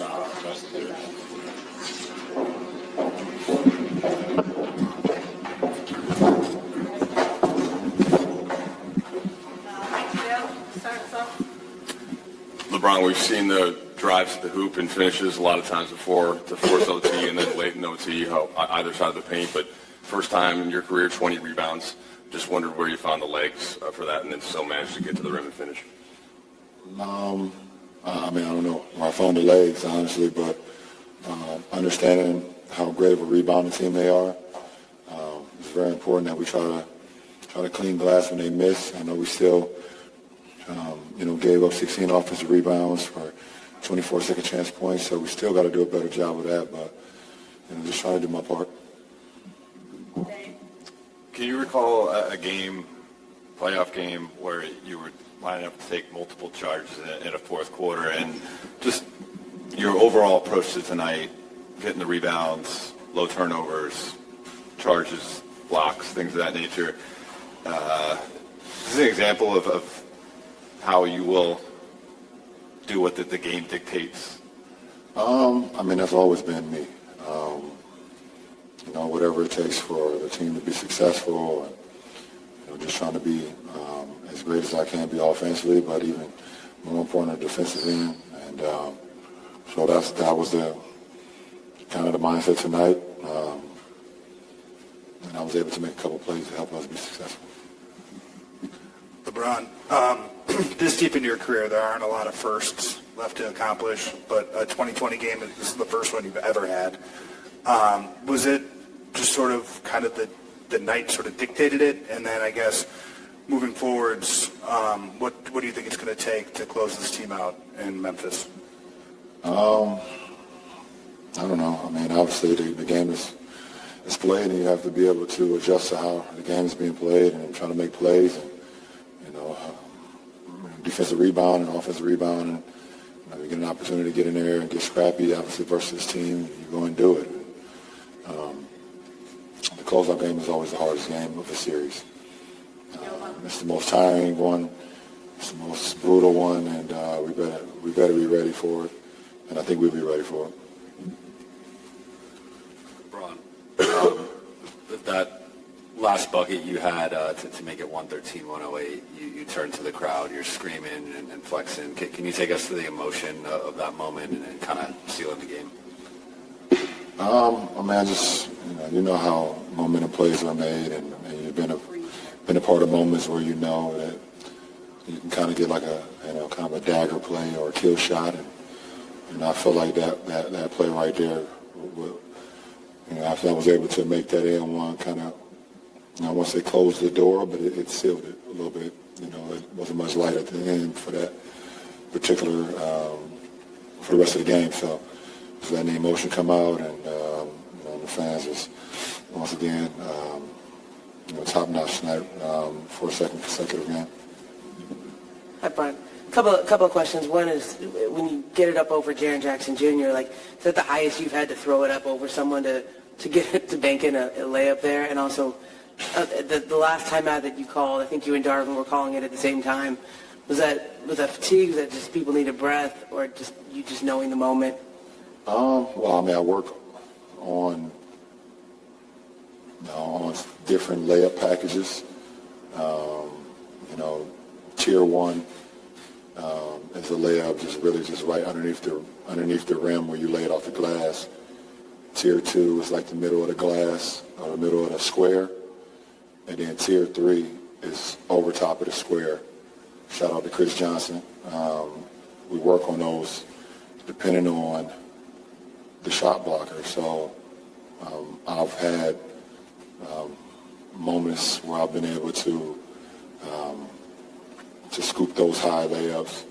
Nah, that's clear. LeBron, we've seen the drives to the hoop and finishes a lot of times before to force OT and then late in OT, either side of the paint. But first time in your career, 20 rebounds. Just wondered where you found the legs for that and then still managed to get to the rim and finish. I don't know where I found the legs, honestly, but understanding how great of a rebounding team they are, it's very important that we try to clean glass when they miss. I know we still, gave up 16 offensive rebounds for 24 second chance points, so we still got to do a better job of that, but just trying to do my part. Can you recall a playoff game, where you were lining up to take multiple charges in a fourth quarter, and just your overall approach to tonight, getting the rebounds, low turnovers, charges, blocks, things of that nature? This is an example of how you will do what the game dictates. That's always been me. Whatever it takes for the team to be successful, and just trying to be as great as I can be offensively, but even more important, the defensive end. And so that was the kind of the mindset tonight. And I was able to make a couple plays to help us be successful. LeBron, this deep into your career, there aren't a lot of firsts left to accomplish, but a 2020 game, this is the first one you've ever had. Was it just sort of kind of the night sort of dictated it? And then I guess moving forwards, what do you think it's going to take to close this team out in Memphis? I don't know. Obviously the game is played, and you have to be able to adjust to how the game is being played and trying to make plays. And, defensive rebound and offensive rebound, and you get an opportunity to get in there and get scrappy, obviously, versus this team, you go and do it. The closeout game is always the hardest game of the series. It's the most tiring one. It's the most brutal one, and we better be ready for it. And I think we'll be ready for it. LeBron, that last bucket you had to make it 113-108, you turned to the crowd, you're screaming and flexing. Can you take us to the emotion of that moment and kind of sealing the game? You know how momentum plays are made, and you've been a part of moments where you know that you can kind of get like a kind of a dagger play or a kill shot, and I feel like that play right there, after I was able to make that and one kind of, I won't say close the door, but it sealed it a little bit. It wasn't much light at the end for that particular for the rest of the game. So just letting the emotion come out, and the fans was once again top notch tonight for a second consecutive game. Hi, Brian. Couple of questions. One is, when you get it up over Jaren Jackson Jr., is that the highest you've had to throw it up over someone to get it to bank in a layup there? And also, the last time out that you called, I think you and Darvin were calling it at the same time. Was that fatigue? Was that just people needed breath, or just you just knowing the moment? I work on different layup packages. Tier 1 is a layup just right underneath the rim where you lay it off the glass. Tier 2 is like the middle of the glass or the middle of the square. And then Tier 3 is over top of the square. Shout out to Chris Johnson. We work on those depending on the shot blocker. So I've had moments where I've been able to scoop those high layups.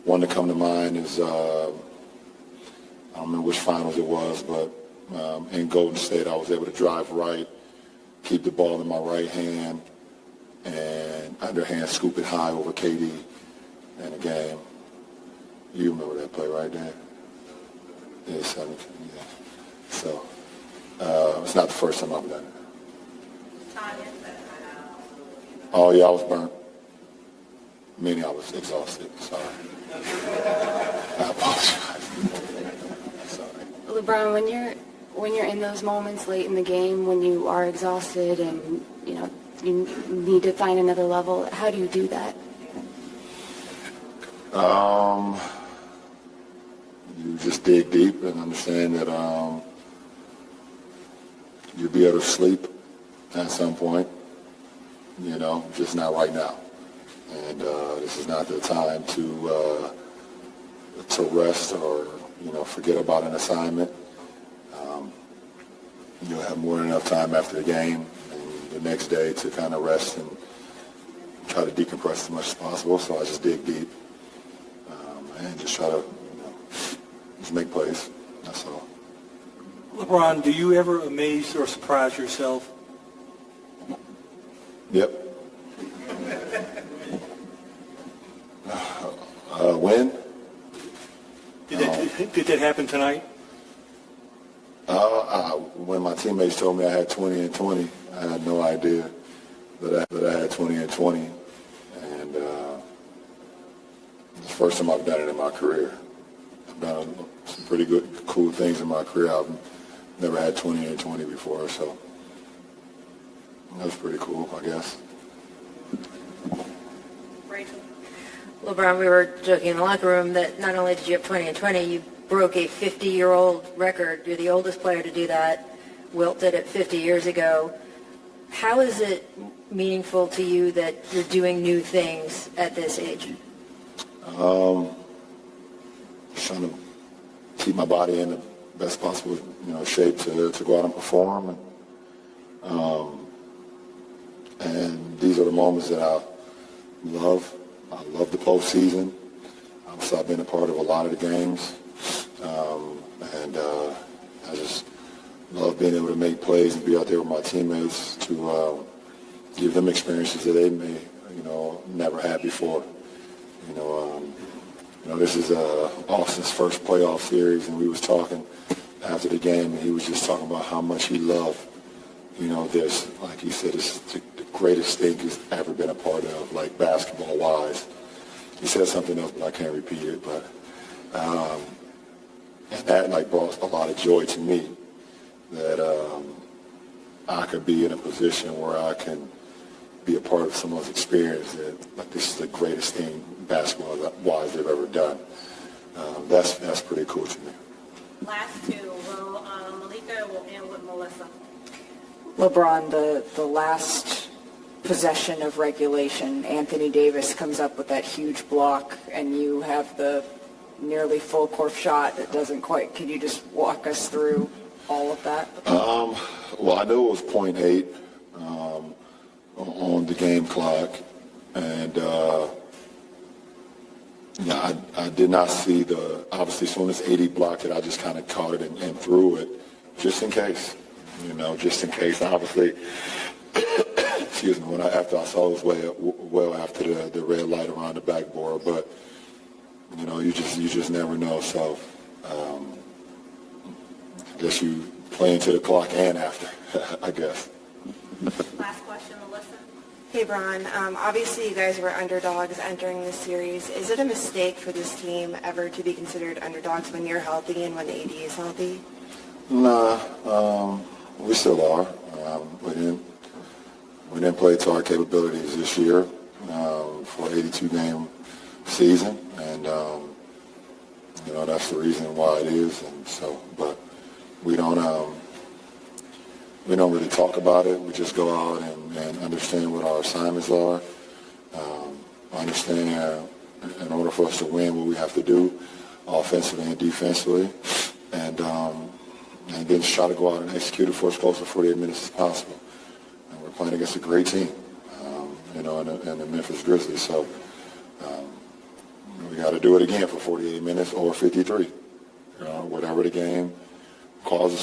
One to come to mind is, I don't remember which finals it was, but in Golden State I was able to drive right, keep the ball in my right hand, and underhand scoop it high over KD in a game. You remember that play right there? Yeah, 17, yeah. So it's not the first time I've done it. Oh, yeah, I was burnt. Meaning I was exhausted. Sorry. I apologize. LeBron, when you're in those moments late in the game, when you are exhausted and you need to find another level, how do you do that? You just dig deep and understand that you'll be able to sleep at some point, just not right now. And this is not the time to rest or, forget about an assignment. You'll have more than enough time after the game and the next day to kind of rest and try to decompress as much as possible. So I just dig deep and just try to just make plays. That's all. LeBron, do you ever amaze or surprise yourself? Yep. When? Did that happen tonight? When my teammates told me I had 20 and 20, I had no idea that I had 20 and 20. And it's the first time I've done it in my career. I've done some pretty good, cool things in my career. I've never had 20 and 20 before, so that was pretty cool, I guess. Rachel. LeBron, we were joking in the locker room that not only did you have 20 and 20, you broke a 50-year-old record. You're the oldest player to do that. Wilt did it 50 years ago. How is it meaningful to you that you're doing new things at this age? Just trying to keep my body in the best possible, shape to go out and perform. And these are the moments that I love. I love the postseason. I've been a part of a lot of the games. And I just love being able to make plays and be out there with my teammates to give them experiences that they may, never had before. This is Austin's first playoff series, and we was talking after the game, and he was just talking about how much he loved, this. Like he said, it's the greatest thing he's ever been a part of, like basketball-wise. He said something else, but I can't repeat it. But and that brought a lot of joy to me that I could be in a position where I can be a part of someone's experience that this is the greatest thing basketball-wise they've ever done. That's pretty cool to me. Last two. Well, Malika will end with Melissa. LeBron, the last possession of regulation, Anthony Davis comes up with that huge block, and you have the nearly full court shot that doesn't quite. Can you just walk us through all of that? Well, I knew it was 0.8 on the game clock, and I did not see obviously as soon as 80 blocked it, I just kind of caught it and threw it just in case, just in case. Obviously, excuse me, after I saw it was well after the red light around the backboard, but you just never know. So I guess you play into the clock and after, I guess. Last question, Melissa. Hey, Bron. Obviously, you guys were underdogs entering this series. Is it a mistake for this team ever to be considered underdogs when you're healthy and when AD is healthy? Nah, we still are. We didn't play to our capabilities this year for an 82-game season, and that's the reason why it is. And so, but we don't really talk about it. We just go out and understand what our assignments are. Understand in order for us to win what we have to do, offensively and defensively, and then just try to go out and execute it for as close to 48 minutes as possible. And we're playing against a great team, in the Memphis Grizzlies. So we got to do it again for 48 minutes or 53. Whatever the game causes.